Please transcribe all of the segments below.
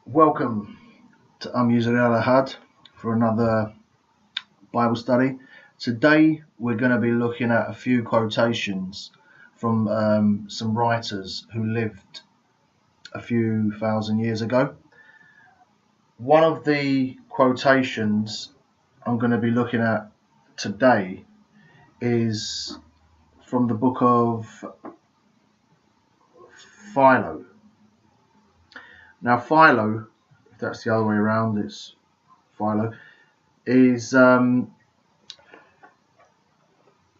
Welcome to User Al-Ahad for another Bible study. Today we're going to be looking at a few quotations from some writers who lived a few thousand years ago. One of the quotations I'm going to be looking at today is from the book of Philo. Now Philo, if that's the other way around, it's Philo, is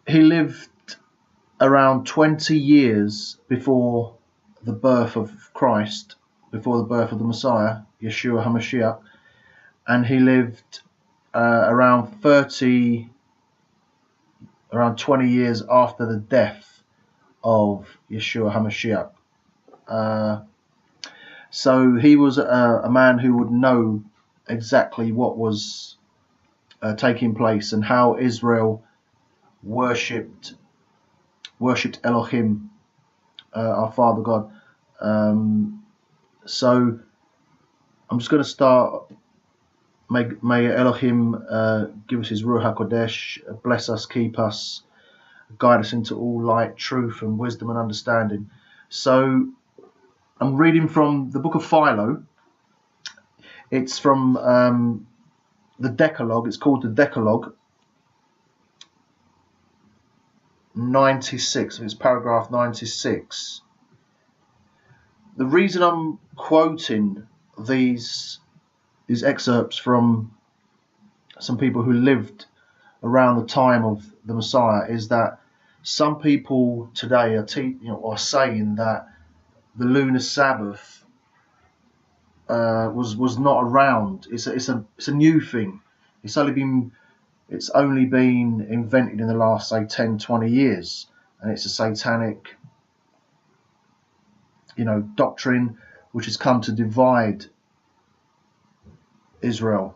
he lived around 20 years before the birth of Christ, before the birth of the Messiah, Yeshua HaMashiach, and he lived around 20 years after the death of Yeshua HaMashiach. So he was a man who would know exactly what was taking place and how Israel worshipped Elohim, our Father God. So I'm just going to start. May Elohim give us his Ruach HaKodesh, bless us, keep us, guide us into all light, truth, and wisdom and understanding. So I'm reading from the book of Philo. It's from the Decalogue. It's called the Decalogue. 96. It's paragraph 96. The reason I'm quoting these excerpts from some people who lived around the time of the Messiah is that some people today are saying that the lunar Sabbath was not around. It's a new thing. It's only been invented in the last, say, 10, 20 years, and it's a satanic, doctrine which has come to divide Israel.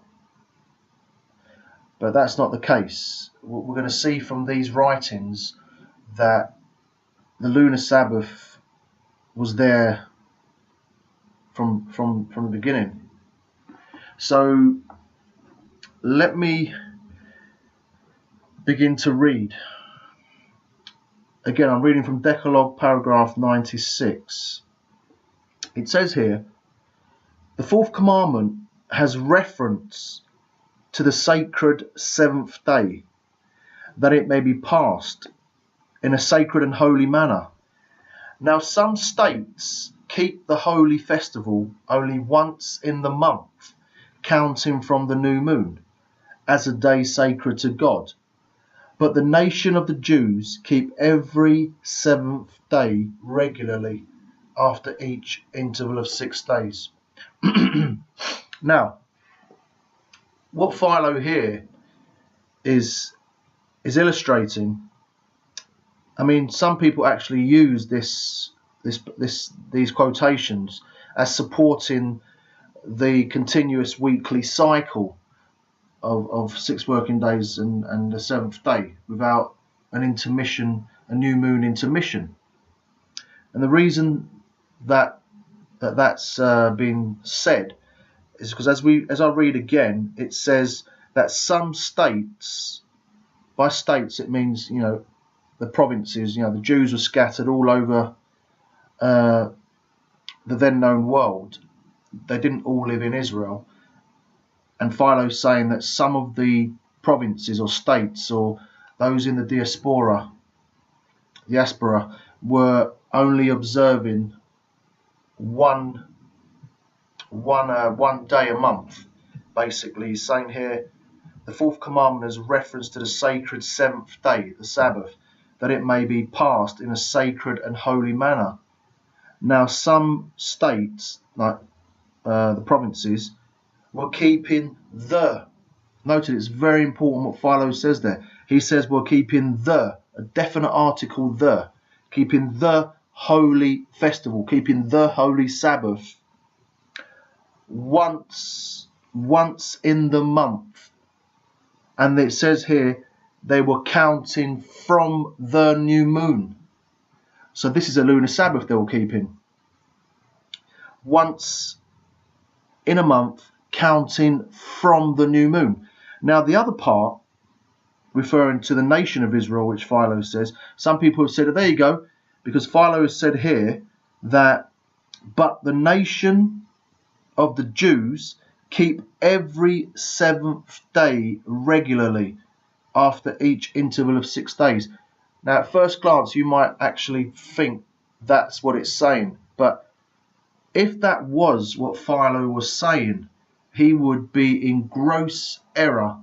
But that's not the case. We're going to see from these writings that the lunar Sabbath was there from the beginning. So let me begin to read. Again, I'm reading from Decalogue, paragraph 96. It says here, the fourth commandment has reference to the sacred seventh day, that it may be passed in a sacred and holy manner. Now some states keep the holy festival only once in the month, counting from the new moon, as a day sacred to God. But the nation of the Jews keep every seventh day regularly after each interval of 6 days. Now, what Philo here is illustrating. I mean, some people actually use these quotations as supporting the continuous weekly cycle of 6 working days and the 7th day without an intermission, a new moon intermission. And the reason that's been said is because as I read again, it says that some states, by states it means the provinces, the Jews were scattered all over the then known world. They didn't all live in Israel. And Philo's saying that some of the provinces or states or those in the diaspora were only observing one day a month. Basically, he's saying here, the fourth commandment has reference to the sacred seventh day, the Sabbath, that it may be passed in a sacred and holy manner. Now, some states, like the provinces, were keeping notice it's very important what Philo says there. He says we're keeping a definite article, keeping the holy festival, keeping the holy Sabbath once in the month. And it says here they were counting from the new moon. So this is a lunar Sabbath they were keeping. Once in a month, counting from the new moon. Now, the other part, referring to the nation of Israel, which Philo says, some people have said, there you go, because Philo has said here that, but the nation of the Jews keep every seventh day regularly after each interval of 6 days. Now, at first glance, you might actually think that's what it's saying, but if that was what Philo was saying, he would be in gross error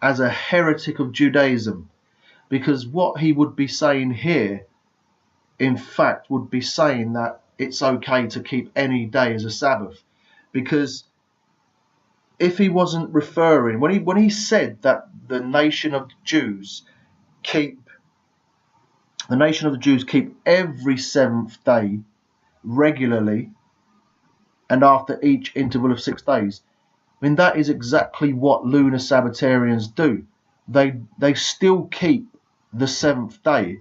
as a heretic of Judaism, because what he would be saying here, in fact, would be saying that it's okay to keep any day as a Sabbath. Because if he wasn't referring, when he said that the nation of the Jews keep every seventh day regularly and after each interval of 6 days, I mean, that is exactly what lunar Sabbatarians do. They still keep the seventh day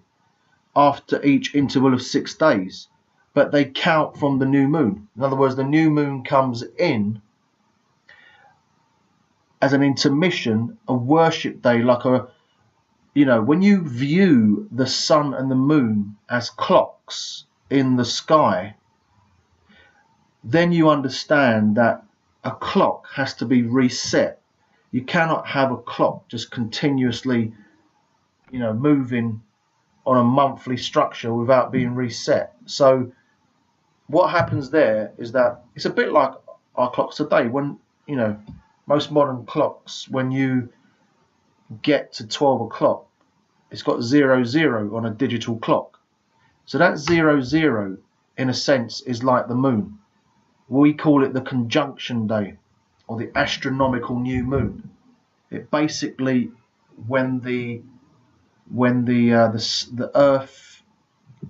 after each interval of 6 days, but they count from the new moon. In other words, the new moon comes in as an intermission, a worship day, like when you view the sun and the moon as clocks in the sky, then you understand that a clock has to be reset. You cannot have a clock just continuously, moving on a monthly structure without being reset. So what happens there is that it's a bit like our clocks today. When, most modern clocks, when you get to 12 o'clock, it's got 00 on a digital clock. So that 00, in a sense, is like the moon. We call it the conjunction day, or the astronomical new moon. It basically, when the Earth,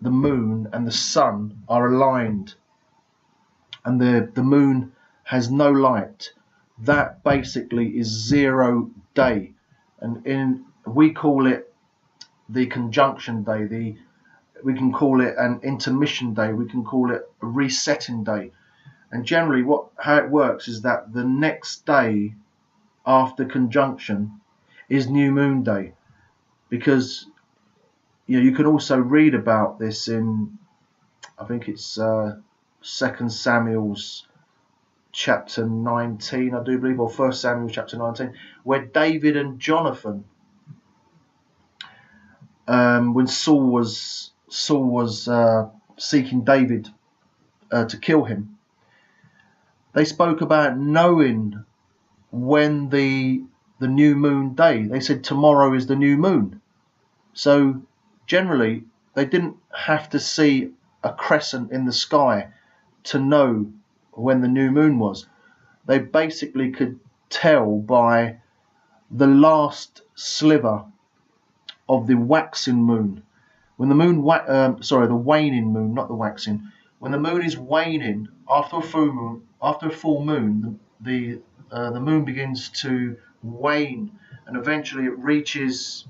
the moon, and the sun are aligned, and the moon has no light, that basically is 0 day, and we call it the conjunction day. We can call it an intermission day. We can call it a resetting day. And generally, how it works is that the next day after conjunction is new moon day, because you can also read about this in, I think it's 2 Samuel's chapter 19, I do believe, or 1 Samuel chapter 19, where David and Jonathan, when Saul was seeking David to kill him, they spoke about knowing when the new moon day. They said tomorrow is the new moon. So generally, they didn't have to see a crescent in the sky to know when the new moon was. They basically could tell by the last sliver of the waxing moon. When the moon, the waning moon, not the waxing. When the moon is waning after a full moon, the moon begins to wane, and eventually it reaches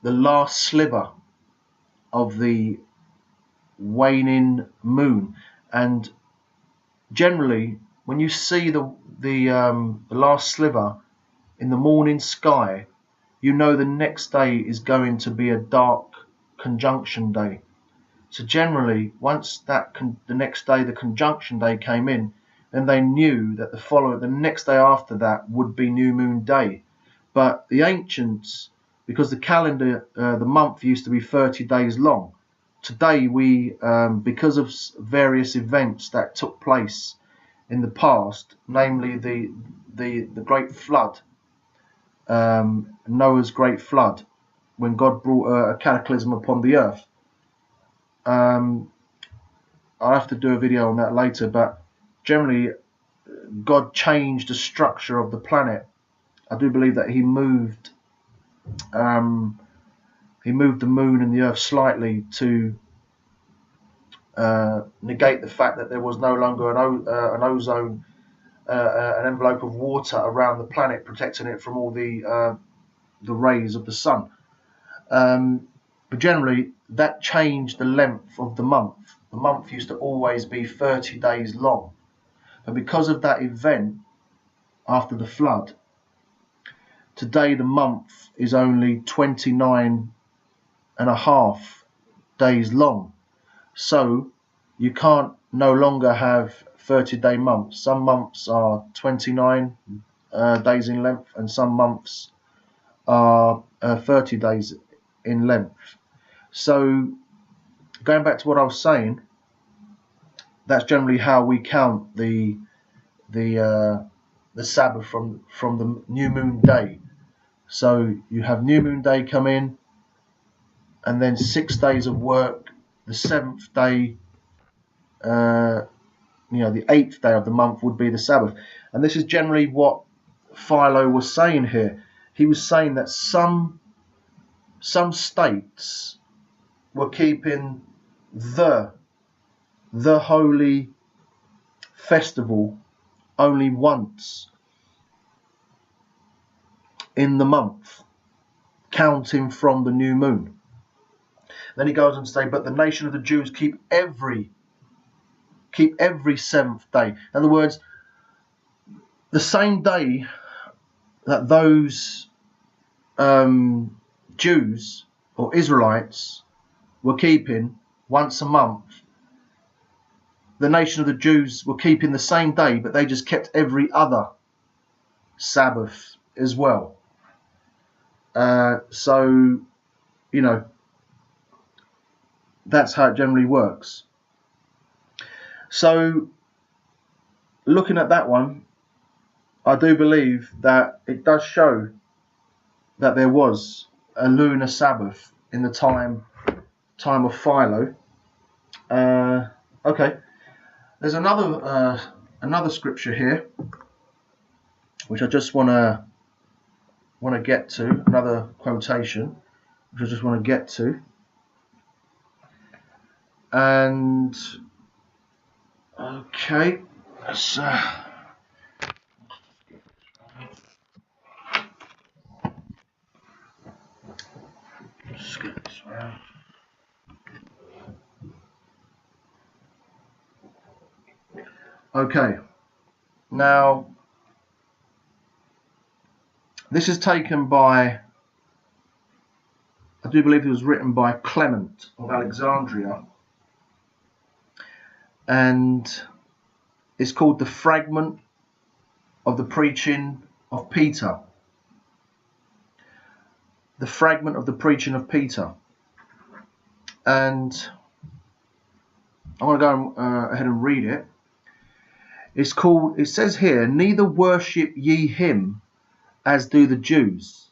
the last sliver of the waning moon. And generally, when you see the last sliver in the morning sky, you know the next day is going to be a dark conjunction day. So generally, once the next day, the conjunction day came in, then they knew that the next day after that would be new moon day. But the ancients, because the calendar, the month used to be 30 days long. Today we, because of various events that took place in the past, namely the great flood, Noah's great flood, when God brought a cataclysm upon the earth. I'll have to do a video on that later, but generally God changed the structure of the planet. I do believe that he moved the moon and the earth slightly to negate the fact that there was no longer an ozone, an envelope of water around the planet, protecting it from all the rays of the sun. But generally, that changed the length of the month. The month used to always be 30 days long. And because of that event after the flood, today the month is only 29 and a half days long. So you can't no longer have 30-day months. Some months are 29 days in length, and some months are 30 days in length. So going back to what I was saying, that's generally how we count the Sabbath from the new moon day. So you have new moon day come in, and then 6 days of work. The 7th day, the 8th day of the month would be the Sabbath. And this is generally what Philo was saying here. He was saying that some states were keeping the holy festival only once in the month, counting from the new moon. Then he goes on to say, but the nation of the Jews keep every 7th day. In other words, the same day that those Jews or Israelites were keeping once a month, the nation of the Jews were keeping the same day, but they just kept every other Sabbath as well. So, that's how it generally works. So, looking at that one, I do believe that it does show that there was a lunar Sabbath in the time of Philo. Okay, there's another scripture here which I just want to get to, another quotation which I just want to get to. And okay, let's just get this around. Okay, now this is taken by, I do believe it was written by Clement of Alexandria, and it's called the Fragment of the Preaching of Peter. The Fragment of the Preaching of Peter. And I'm going to go ahead and read it. It says here, neither worship ye him as do the Jews.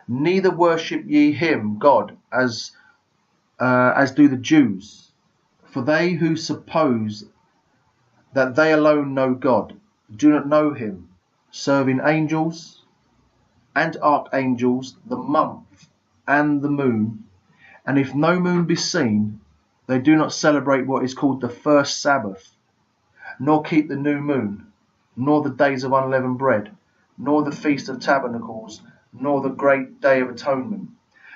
Neither worship ye him, God, as do the Jews. For they who suppose that they alone know God do not know him, serving angels and archangels, the month and the moon. And if no moon be seen, they do not celebrate what is called the first Sabbath, nor keep the new moon, nor the days of unleavened bread, nor the feast of tabernacles, nor the great day of atonement.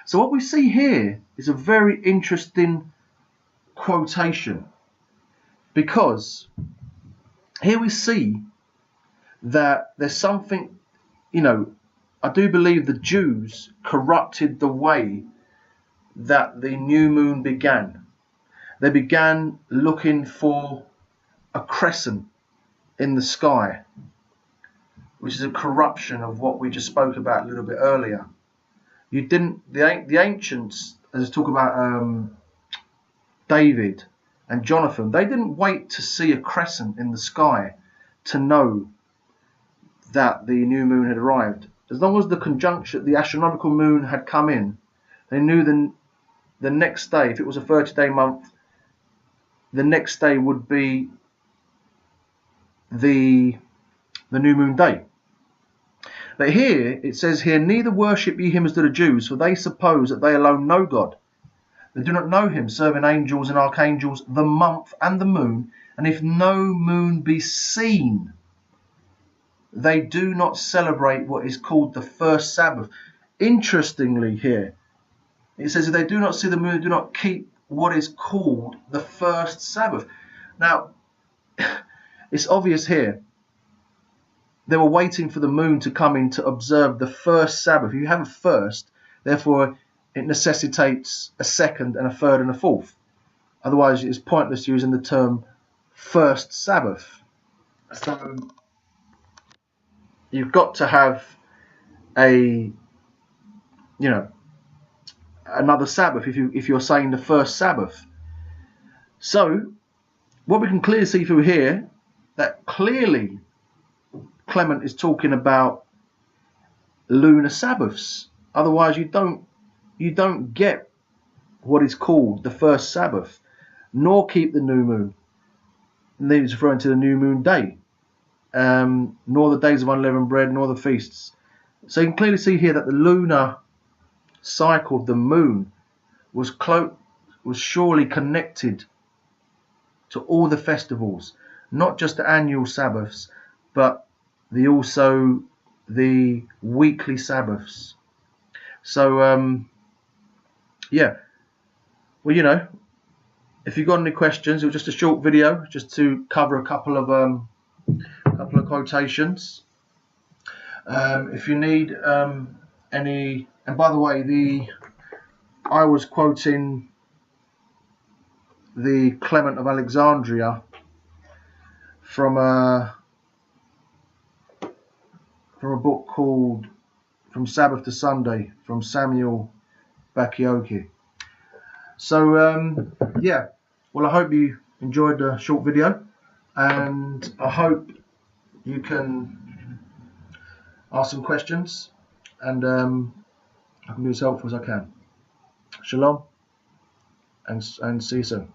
So what we see here is a very interesting quotation, because here we see that there's something, I do believe the Jews corrupted the way that the new moon began. They began looking for a crescent in the sky, which is a corruption of what we just spoke about a little bit earlier. The ancients, as talk about David and Jonathan, they didn't wait to see a crescent in the sky to know that the new moon had arrived. As long as the astronomical moon had come in, they knew the next day, if it was a 30-day month, the next day would be the new moon day. But here, it says here, neither worship ye him as do the Jews, for they suppose that they alone know God. They do not know him, serving angels and archangels, the month and the moon. And if no moon be seen, they do not celebrate what is called the first Sabbath. Interestingly here, it says if they do not see the moon, they do not keep what is called the first Sabbath. Now, it's obvious here. They were waiting for the moon to come in to observe the first Sabbath. You have a first, therefore it necessitates a second and a third and a fourth. Otherwise, it's pointless using the term first Sabbath. So you've got to have another Sabbath if you're saying the first Sabbath. So what we can clearly see through here, that clearly Clement is talking about lunar Sabbaths. Otherwise, you don't get what is called the first Sabbath, nor keep the new moon. And then he's referring to the new moon day, nor the days of unleavened bread, nor the feasts. So you can clearly see here that the lunar cycle of the moon was surely connected to all the festivals, not just the annual Sabbaths, but also the weekly Sabbaths. So yeah, well, if you've got any questions, it was just a short video just to cover a couple of quotations. If you need any, and by the way, I was quoting the Clement of Alexandria from a book called From Sabbath to Sunday, from Samuel Bakioki. So yeah, well, I hope you enjoyed the short video, and I hope you can ask some questions, and I can be as helpful as I can. Shalom, and see you soon.